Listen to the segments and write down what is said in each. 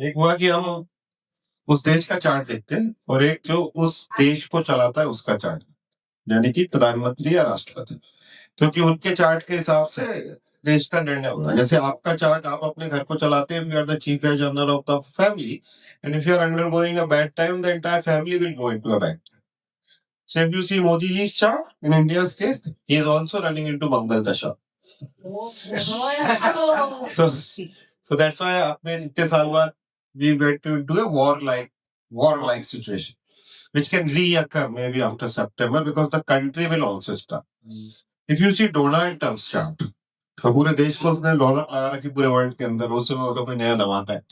एक हुआ कि हम उस देश का चार्ट देखते हैं और एक जो उस देश को चलाता है उसका चार्ट, यानी कि प्रधानमंत्री या राष्ट्रपति, क्योंकि उनके चार्ट के हिसाब से देश का निर्णय होता है। जैसे आपका चार्ट, आप अपने घर को चलाते हैं, you are the chief general of the family, and if you are undergoing a bad time, the entire family will go into a bad time. So if you see Modi ji's chart, in India's case, he is also running into Mangal Dasha. So that's why आपने इतने साल बाद we went into a warlike situation, which can reoccur maybe after September because the country will also start. If you see Donald Trump's chart, तो पूरे देश को उसने dollar लगा रखी पूरे वर्ल्ड के अंदर, उससे वो कोई नया धमाका है,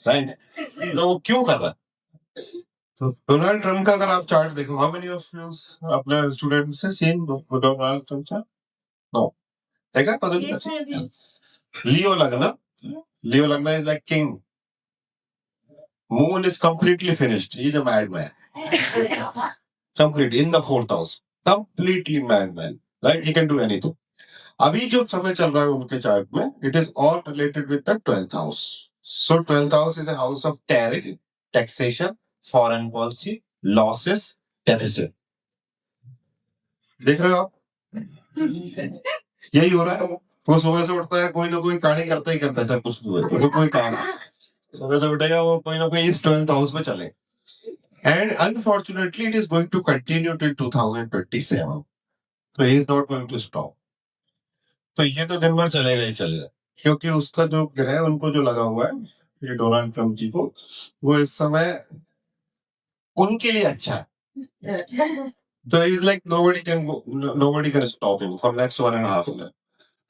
राइट? तो वो क्यों कर रहा है? तो डोनाल्ड ट्रम्प का अगर आप चार्ट देखो, हाउ मेनी ऑफ यू अपने स्टूडेंट से seen Donald Trump chart? No, देखा पता? Leo lagna is like king. Moon is completely finished. He's a madman. Complete in the fourth house. Completely madman. Right? He can do anything. अभी जो समय चल रहा है उनके चार्ट में, it is all related with the 12th house. So 12th house is a house of tariff, taxation, foreign policy, losses, deficit. देख रहे हो आप? यही हो रहा है. वो सुबह से उठता है, कोई ना कोई कहानी करता ही करता है, चाहे कुछ भी हो, कोई काम सुबह से उठेगा, वो कोई ना कोई इस 12th हाउस में चले. And unfortunately, it is going to continue till 2027. So he is not going to stop. तो ये तो दिन भर चलेगा ही चलेगा, क्योंकि उसका जो ग्रह उनको जो लगा हुआ है, ये डोनाल्ड ट्रम्प जी को, वो इस समय उनके लिए अच्छा है. So he's like nobody can stop him for next 1.5 years.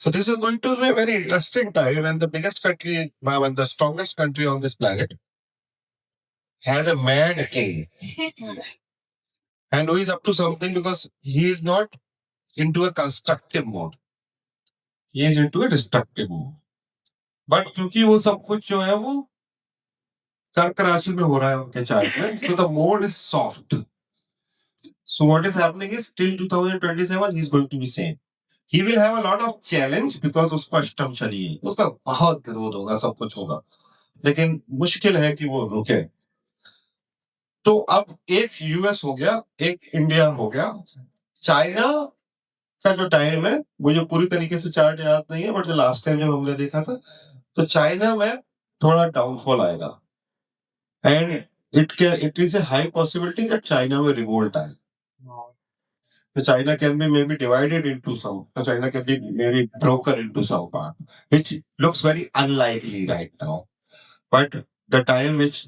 So this is going to be a very interesting time when the biggest country, when the strongest country on this planet has a mad king. And who is up to something because he is not into a constructive mode. He is into a destructive mode. But क्योंकि वो सब कुछ जो है वो कर्क राशि में हो रहा है उनके चार्ट में, so the mode is soft. So what is happening is till 2027 he is going to be same. He will have a lot of challenge because उसका अष्टम शनि है, उसका बहुत विरोध होगा, सब कुछ होगा, लेकिन मुश्किल है कि वो रुके. तो अब एक यूएस हो गया, एक इंडिया हो गया, चाइना का जो टाइम है, मुझे पूरी तरीके से चार्ट याद नहीं है, बट जो लास्ट टाइम जब हमने देखा था, तो चाइना में थोड़ा डाउनफॉल आएगा. And it is a high possibility that China में रिवोल्ट आए. So China can be maybe divided into some. So China can be maybe broken into some part, which looks very unlikely right now. But the time which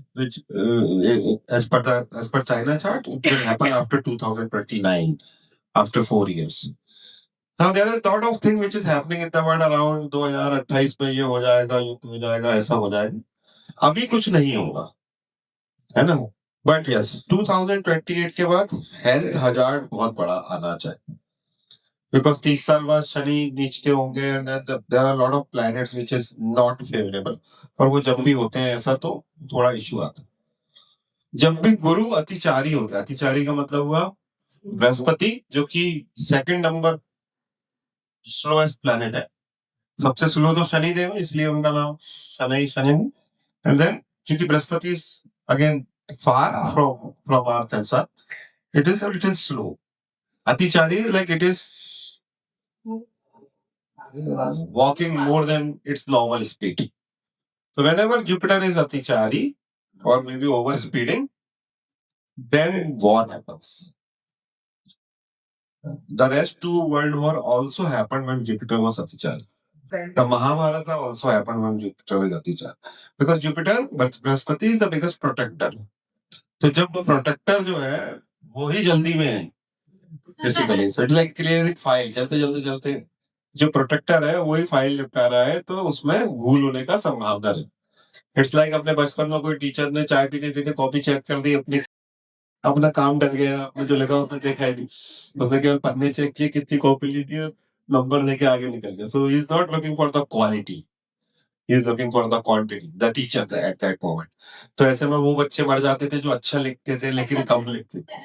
as per China chart, it will happen after 2029, after 4 years. Now there are a lot of things which is happening in the world around 2028 में ये हो जाएगा, ये हो जाएगा, ऐसा हो जाएगा. अभी कुछ नहीं होगा, है ना? बट यस, 2028 के बाद हेल्थ हजार्ड बहुत बड़ा आना चाहिए, बिकॉज 30 साल बाद शनि नीच के होंगे, there are lot of planets which is not favourable, और वो जब भी होते हैं ऐसा तो थोड़ा इशू आता है. जब भी गुरु अतिचारी होता है, अतिचारी का मतलब हुआ बृहस्पति, जो कि सेकंड नंबर स्लोएस्ट प्लैनेट है. सबसे स्लो तो शनि देव, इसलिए उनका नाम शनि. एंड देन क्योंकि Brihaspati is again far from Earth and Sun, it is a little slow. Atichari is like it is walking more than its normal speed. So whenever Jupiter is Atichari or maybe over speeding, then war happens. The rest two world war also happened when Jupiter was Atichari. The Mahabharata also happened when Jupiter was Atichari. Because Jupiter, but Brihaspati is the biggest protector. तो जब protector जो है वो ही जल्दी में है basically, so it's like clearing file, चलते जो प्रोटेक्टर है वही फाइल निपटा रहा है, तो उसमें भूल होने का संभावना है. इट्स लाइक अपने बचपन में कोई टीचर ने चाय पीते पीते कॉपी चेक कर दी, अपना काम डर गया, अपने जो लिखा उसने देखा ही नहीं, उसने केवल पन्ने चेक किए, कितनी कॉपी ली थी, नंबर लेके आगे निकल गया. So he is not looking for the quality, he is looking for the quantity, the teacher at that moment. तो ऐसे में वो बच्चे मर जाते थे जो अच्छा लिखते थे लेकिन कम लिखते थे,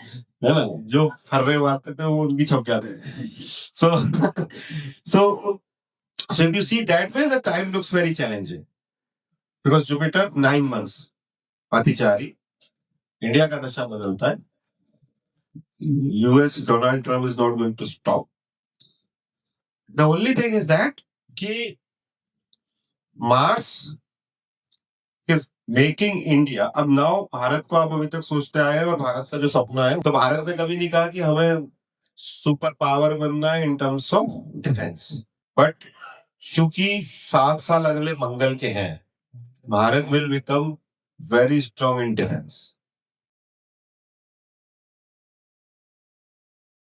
है ना? जो फर्रे मारते थे वो उनकी छप जाते थे. So if you see that way, the time looks very challenging because Jupiter 9 months, अतिचारी, इंडिया का नशा बदलता है, US Donald Trump is not going to stop. The only thing is that कि मार्स इज मेकिंग इंडिया, अब now Bharat को आप अभी तक सोचते आए हैं और भारत का जो सपना है, तो भारत ने कभी नहीं कहा कि हमें सुपर पावर बनना है in terms of defence, but चूंकि 7 साल अगले मंगल के हैं, Bharat will become very strong in defence.